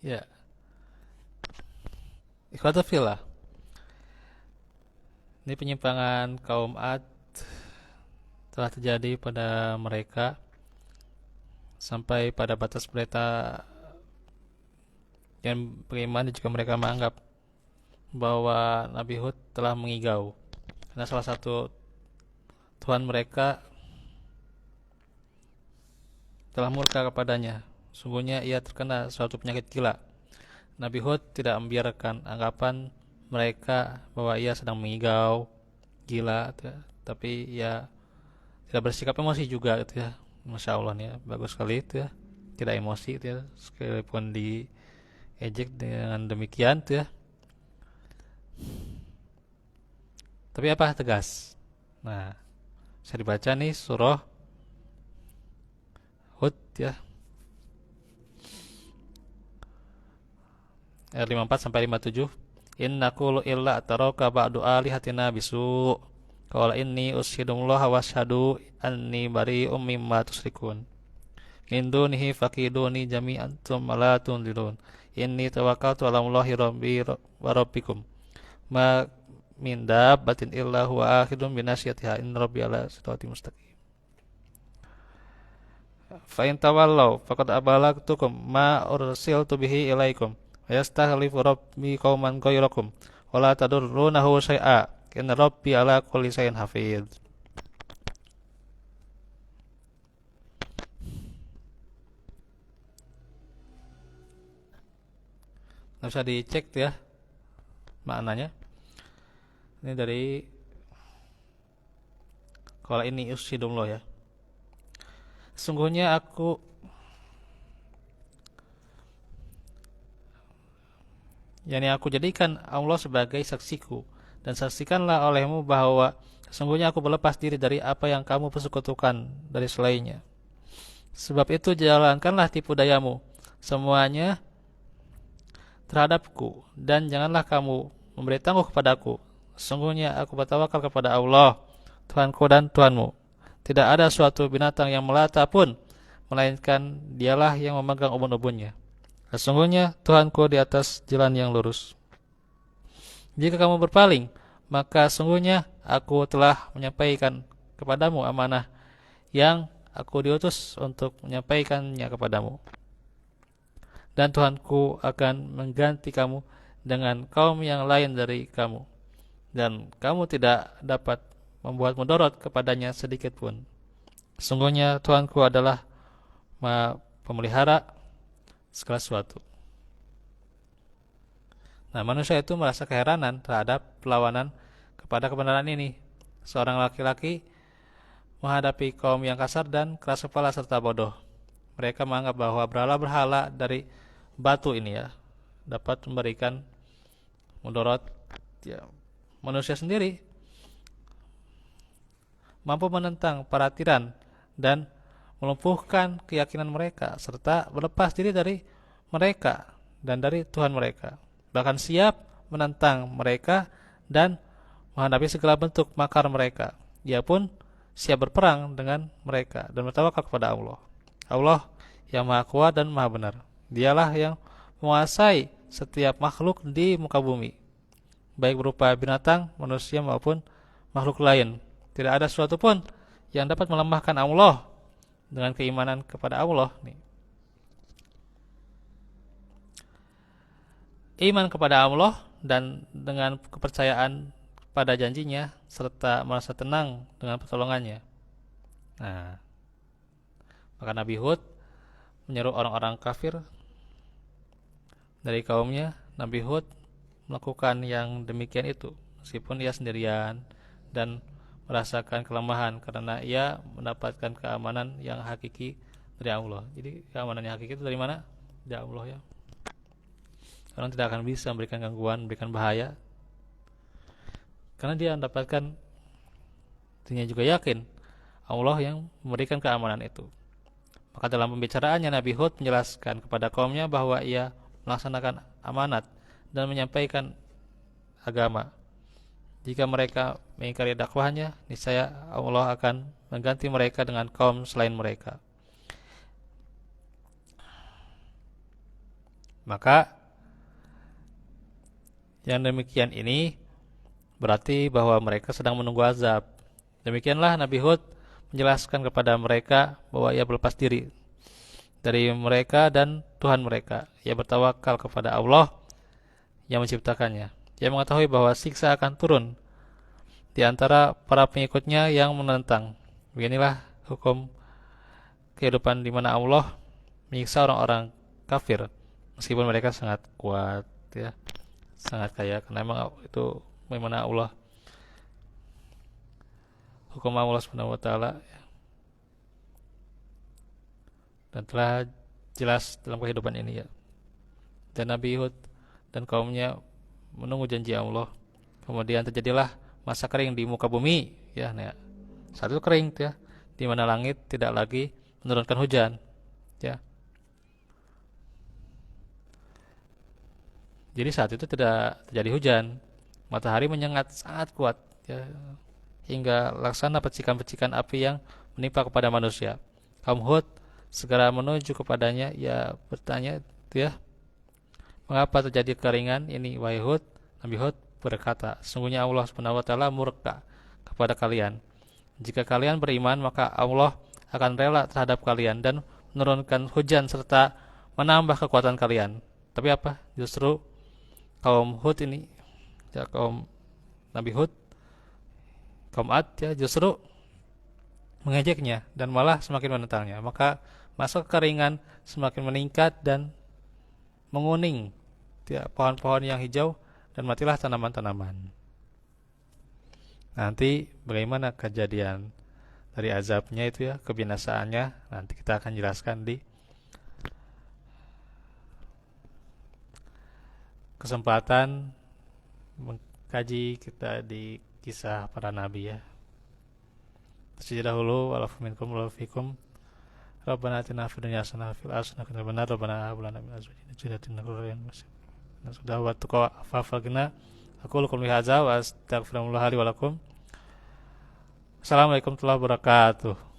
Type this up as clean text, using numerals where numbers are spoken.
Ya, ikhwatul fillah. Ini penyimpangan kaum Ad telah terjadi pada mereka sampai pada batas mereka yang beriman juga mereka menganggap bahwa Nabi Hud telah mengigau. Karena salah satu Tuhan mereka telah murka kepadanya. Sungguhnya ia terkena suatu penyakit gila. Nabi Hud tidak membiarkan anggapan mereka bahwa ia sedang mengigau, gila, tapi ia tidak bersikap emosi juga gitu ya. Masya Allah nih ya, bagus sekali itu ya. Tidak emosi itu ya, sekalipun diejek dengan demikian tuh ya. Tapi apa tegas? Nah, bisa dibaca nih surah Hud ya, ayat 54 sampai 57. Inna qulu illa ataraka ba'du alihatina bisu. Qala inni usyhidullah wa asyhadu anni bari'um mimma tusyrikun. Min dunihi faqiduni jami'an tsumma la tunzilun. Inni tawakkaltu 'ala Allahi rabbi wa rabbikum. Ma min dabbatin illa huwa akhidun binasyatiha in rabbi ala siratim mustaqim. Fa in tawallaw faqad abalagtukum ma ursiltu bihi ilaikum wa yastakhlifu rabbi qauman ghayrakum wa la tadurrunahu syai'a inna rabbi ala kulli syai'in hafiz. Nah, bisa dicek tuh ya maknanya. Ini dari kalau ini usyidullah ya. Sungguhnya aku aku jadikan Allah sebagai saksiku dan saksikanlah olehmu bahwa sesungguhnya aku berlepas diri dari apa yang kamu persekutukan dari selainnya. Sebab itu jalankanlah tipu dayamu semuanya terhadapku dan janganlah kamu memberi tangguh kepadaku. Sesungguhnya aku bertawakal kepada Allah, Tuhanku dan Tuhanmu. Tidak ada suatu binatang yang melata pun, melainkan dialah yang memegang ubun-ubunnya. Sesungguhnya Tuhanku di atas jalan yang lurus. Jika kamu berpaling, maka sungguhnya aku telah menyampaikan kepadamu amanah yang aku diutus untuk menyampaikannya kepadamu. Dan Tuhanku akan mengganti kamu dengan kaum yang lain dari kamu. Dan kamu tidak dapat membuat mudarat kepadanya sedikit pun. Sungguhnya Tuhanku adalah pemelihara segala sesuatu. Nah, manusia itu merasa keheranan terhadap perlawanan kepada kebenaran ini. Seorang laki-laki menghadapi kaum yang kasar dan keras kepala serta bodoh. Mereka menganggap bahwa berhala-berhala dari batu ini ya dapat memberikan mudarat ya, manusia sendiri mampu menentang para tiran dan melumpuhkan keyakinan mereka serta berlepas diri dari mereka dan dari Tuhan mereka, bahkan siap menentang mereka dan menghadapi segala bentuk makar mereka. Ia pun siap berperang dengan mereka dan bertawakal kepada Allah. Allah yang maha kuat dan maha benar. Dialah yang menguasai setiap makhluk di muka bumi, baik berupa binatang, manusia maupun makhluk lain. Tidak ada sesuatu pun yang dapat melemahkan Allah dengan keimanan kepada Allah nih. Iman kepada Allah dan dengan kepercayaan pada janjinya serta merasa tenang dengan pertolongannya. Nah, maka Nabi Hud menyeru orang-orang kafir dari kaumnya. Nabi Hud melakukan yang demikian itu meskipun ia sendirian dan merasakan kelemahan karena ia mendapatkan keamanan yang hakiki dari Allah. Jadi keamanan yang hakiki itu dari mana? Dari Allah ya. Orang tidak akan bisa memberikan gangguan, memberikan bahaya karena dia mendapatkan, dirinya juga yakin Allah yang memberikan keamanan itu. Maka dalam pembicaraannya Nabi Hud menjelaskan kepada kaumnya bahwa ia melaksanakan amanat dan menyampaikan agama. Jika mereka mengingkari dakwahnya, niscaya Allah akan mengganti mereka dengan kaum selain mereka. Maka yang demikian ini berarti bahwa mereka sedang menunggu azab. Demikianlah Nabi Hud menjelaskan kepada mereka bahwa ia berlepas diri dari mereka dan Tuhan mereka. Ia bertawakal kepada Allah yang menciptakannya. Ia mengetahui bahwa siksa akan turun di antara para pengikutnya yang menentang. Beginilah hukum kehidupan di mana Allah menyiksa orang-orang kafir meskipun mereka sangat kuat, ya, sangat kaya, karena memang itu bagaimana Allah, hukum Allah Subhanahu wa taala, dan telah jelas dalam kehidupan ini, ya. Dan Nabi Hud dan kaumnya menunggu janji Allah. Kemudian terjadilah masa kering di muka bumi, ya. Nah, saat itu kering, ya, di mana langit tidak lagi menurunkan hujan, ya. Jadi saat itu tidak terjadi hujan. Matahari menyengat sangat kuat, ya, hingga laksana percikan-percikan api yang menimpa kepada manusia. Kaum Hud segera menuju kepadanya, ya, bertanya, ya, mengapa terjadi keringan ini wahai Hud? Nabi Hud berkata, sungguhnya Allah Subhanahu wa taala murka kepada kalian. Jika kalian beriman, maka Allah akan rela terhadap kalian dan menurunkan hujan serta menambah kekuatan kalian. Tapi apa? Justru kaum Hud ini, ya, kaum Nabi Hud, kaum Ad, ya, justru mengejeknya dan malah semakin menentangnya. Maka masa kekeringan semakin meningkat dan menguning, ya, pohon-pohon yang hijau, dan matilah tanaman-tanaman. Nanti bagaimana kejadian dari azabnya itu, ya, kebinasaannya, nanti kita akan jelaskan di kesempatan mengkaji kita di kisah para nabi, ya. Terus dahulu, walafu minkum walafikum Rabbana atina fid dunya hasanah wa fil akhirati hasanah wa qina Rabbana hab lana min azwajina dhurriyyatan qurratan a'yun sudah wa tuqa afafagna. Aku lakum hadza wa astaghfirullah li wa lakum. Assalamualaikum warahmatullahi wabarakatuh.